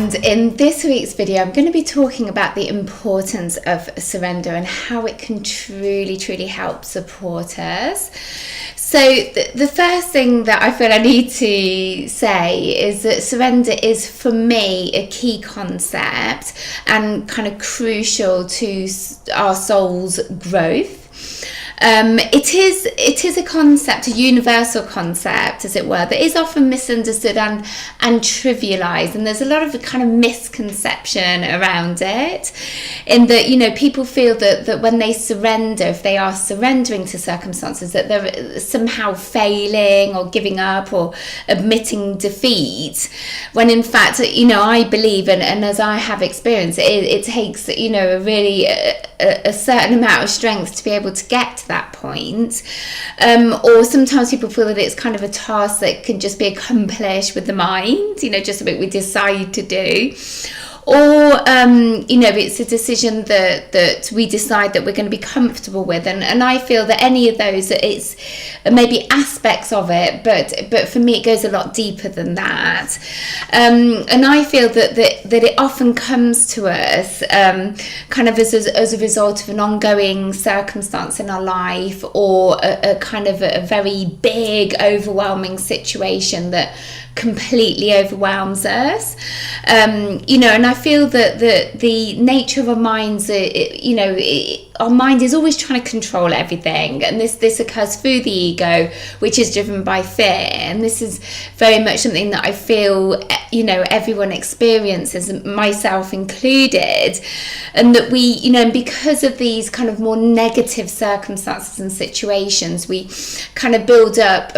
And in this week's video, I'm going to be talking about the importance of surrender and how it can truly, truly help support us. So the first thing that I feel I need to say is that surrender is, for me, a key concept and kind of crucial to our soul's growth. It is a concept, a universal concept, as it were, that is often misunderstood and trivialized, and there's a lot of kind of misconception around it, in that, you know, people feel that when they surrender, if they are surrendering to circumstances, that they're somehow failing or giving up or admitting defeat, when in fact, you know, I believe, and as I have experienced, it takes, you know, a certain amount of strength to be able to get to that point, or sometimes people feel that it's kind of a task that can just be accomplished with the mind, you know, just something we decide to do, or you know, it's a decision that we decide that we're going to be comfortable with, and I feel that any of those, it's maybe aspects of it, but for me it goes a lot deeper than that, and I feel that it often comes to us kind of as a result of an ongoing circumstance in our life, or a kind of a very big, overwhelming situation that completely overwhelms us, you know, and I feel that the nature of our minds, you know, our mind is always trying to control everything, and this occurs through the ego, which is driven by fear, and this is very much something that I feel, you know, everyone experiences, myself included, and that we, you know, because of these kind of more negative circumstances and situations, we kind of build up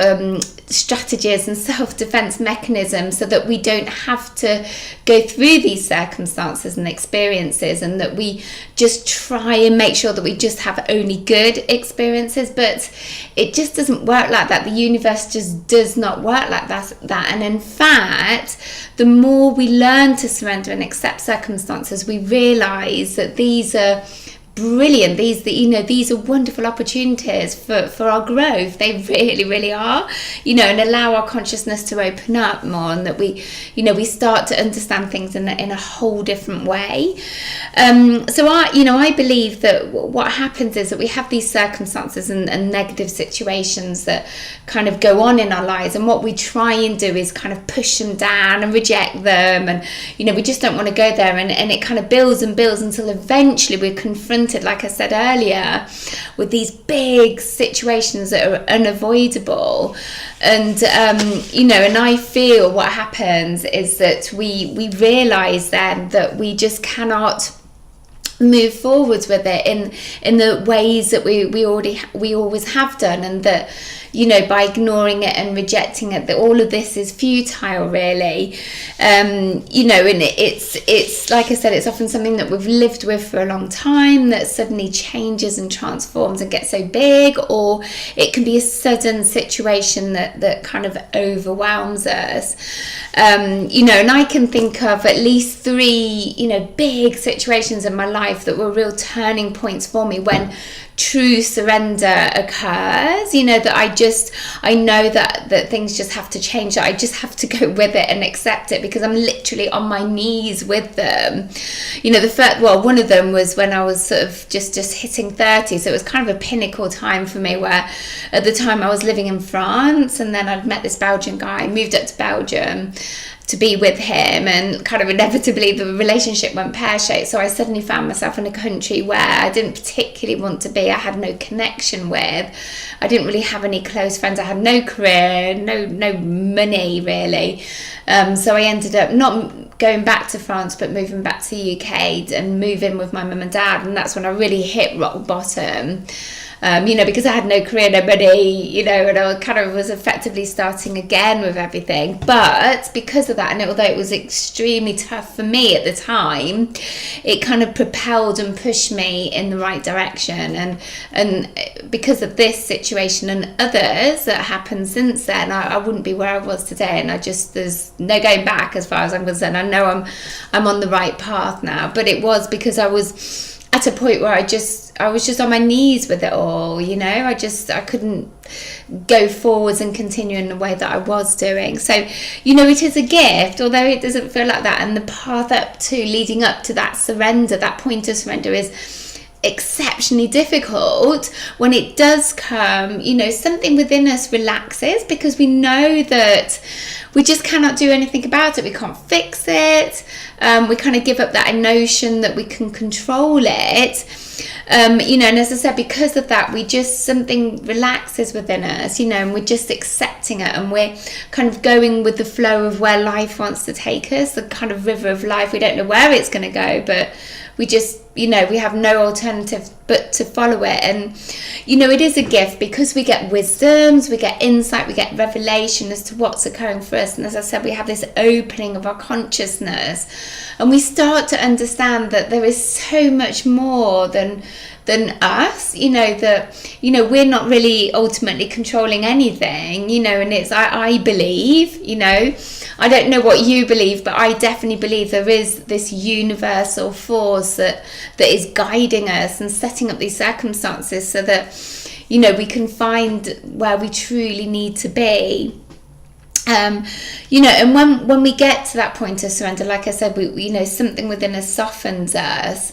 strategies and self-defense mechanisms so that we don't have to go through these circumstances and experiences, and that we just try and make sure that we just have only good experiences. But it just doesn't work like that. The universe just does not work like that. And in fact, the more we learn to surrender and accept circumstances, we realize that these are brilliant, these are wonderful opportunities for our growth. They really, really are, you know, and allow our consciousness to open up more, and that we, you know, we start to understand things in a whole different way. So I believe that what happens is that we have these circumstances and negative situations that kind of go on in our lives, and what we try and do is kind of push them down and reject them, and, you know, we just don't want to go there, and it kind of builds and builds until eventually we're confronted, like I said earlier, with these big situations that are unavoidable. And you know, and I feel what happens is that we realize then that we just cannot move forwards with it in the ways that we always have done, and that, you know, by ignoring it and rejecting it, that all of this is futile, really. You know, and it's like I said, it's often something that we've lived with for a long time that suddenly changes and transforms and gets so big, or it can be a sudden situation that kind of overwhelms us. You know, and I can think of at least 3, you know, big situations in my life that were real turning points for me when true surrender occurs, you know, that I know that things just have to change, that I just have to go with it and accept it, because I'm literally on my knees with them. You know, one of them was when I was sort of just hitting 30, so it was kind of a pinnacle time for me, where at the time I was living in France, and then I'd met this Belgian guy, moved up to Belgium to be with him, and kind of inevitably the relationship went pear-shaped. So I suddenly found myself in a country where I didn't particularly want to be. I had no connection with. I didn't really have any close friends. I had no career, no money, really. So I ended up not going back to France, but moving back to the UK and moving with my mum and dad. And that's when I really hit rock bottom. You know, because I had no career, no money, you know, and I kind of was effectively starting again with everything. But because of that, and although it was extremely tough for me at the time, it kind of propelled and pushed me in the right direction. And because of this situation and others that happened since then, I wouldn't be where I was today. And there's no going back as far as I'm concerned. I know I'm on the right path now, but it was because I was at a point where I was just on my knees with it all, you know. I couldn't go forwards and continue in the way that I was doing. So, you know, it is a gift, although it doesn't feel like that. And the path up to, leading up to that surrender, that point of surrender, is exceptionally difficult. When it does come, you know, something within us relaxes, because we know that we just cannot do anything about it. We can't fix it. We kind of give up that notion that we can control it. You know, and as I said, because of that, something relaxes within us, you know, and we're just accepting it, and we're kind of going with the flow of where life wants to take us, the kind of river of life. We don't know where it's going to go, but we just, you know, we have no alternative but to follow it. And, you know, it is a gift, because we get wisdoms, we get insight, we get revelation as to what's occurring for us. And as I said, we have this opening of our consciousness, and we start to understand that there is so much more than us, you know, that, you know, we're not really ultimately controlling anything, you know. And it's, I believe, you know, I don't know what you believe, but I definitely believe there is this universal force that is guiding us and setting up these circumstances so that, you know, we can find where we truly need to be. You know, and when we get to that point of surrender, like I said, you know, something within us softens us,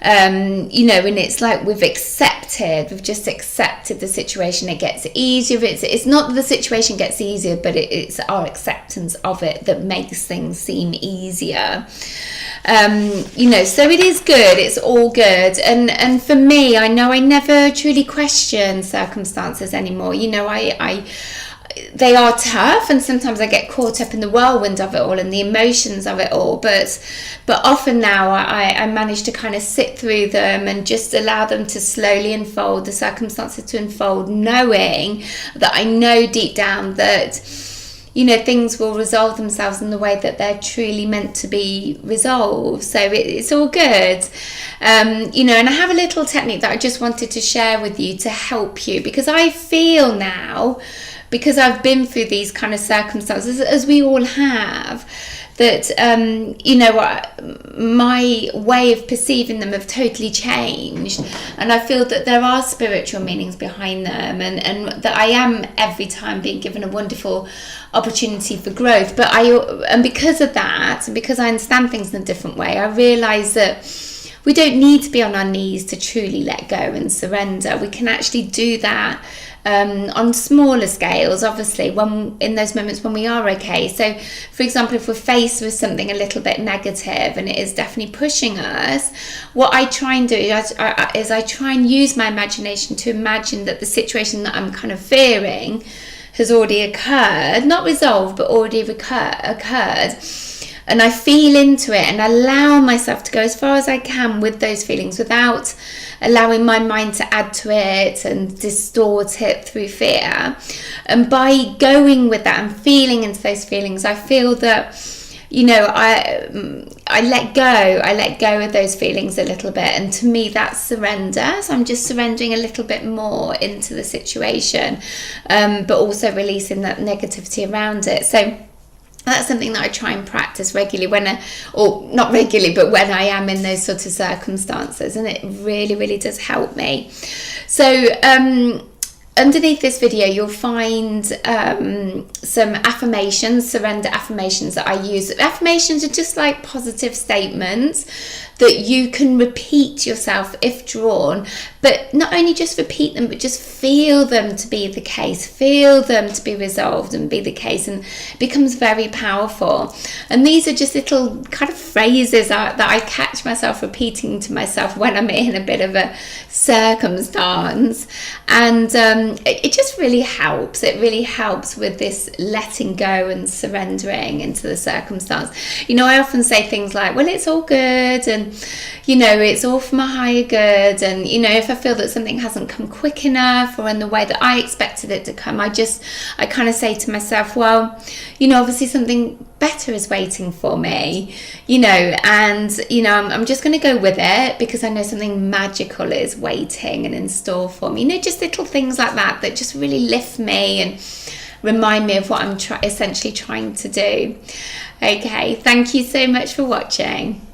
you know, and it's like we've just accepted the situation. It gets easier. It's not that the situation gets easier, but it's our acceptance of it that makes things seem easier. You know, so it is good. It's all good. And for me, I know I never truly question circumstances anymore. You know, they are tough, and sometimes I get caught up in the whirlwind of it all and the emotions of it all, but often now I manage to kind of sit through them and just allow them to slowly unfold, the circumstances to unfold, knowing that I know deep down that, you know, things will resolve themselves in the way that they're truly meant to be resolved. So it's all good. You know, and I have a little technique that I just wanted to share with you to help you, because I feel now, because I've been through these kind of circumstances, as we all have, that, you know, my way of perceiving them have totally changed. And I feel that there are spiritual meanings behind them, and that I am every time being given a wonderful opportunity for growth. And because of that, and because I understand things in a different way, I realise that we don't need to be on our knees to truly let go and surrender. We can actually do that on smaller scales, obviously, when in those moments when we are okay. So, for example, if we're faced with something a little bit negative and it is definitely pushing us, what I try and do is I try and use my imagination to imagine that the situation that I'm kind of fearing has already occurred, not resolved, but already occurred. And I feel into it and allow myself to go as far as I can with those feelings without allowing my mind to add to it and distort it through fear. And by going with that and feeling into those feelings, I feel that, you know, I let go of those feelings a little bit. And to me, that's surrender. So I'm just surrendering a little bit more into the situation, but also releasing that negativity around it. So that's something that I try and practice regularly or not regularly, but when I am in those sort of circumstances, and it really, really does help me. So underneath this video, you'll find some affirmations, surrender affirmations that I use. Affirmations are just like positive statements that you can repeat yourself if drawn, but not only just repeat them, but just feel them to be the case, feel them to be resolved and be the case, and it becomes very powerful. And these are just little kind of phrases that I catch myself repeating to myself when I'm in a bit of a circumstance, and it just really helps. It really helps with this letting go and surrendering into the circumstance. You know, I often say things like, well, it's all good, and you know, it's all for my higher good. And you know, if I feel that something hasn't come quick enough or in the way that I expected it to come, I kind of say to myself, well, you know, obviously something better is waiting for me, you know, and you know, I'm just going to go with it because I know something magical is waiting and in store for me. You know, just little things like that just really lift me and remind me of what I'm essentially trying to do. Okay, thank you so much for watching.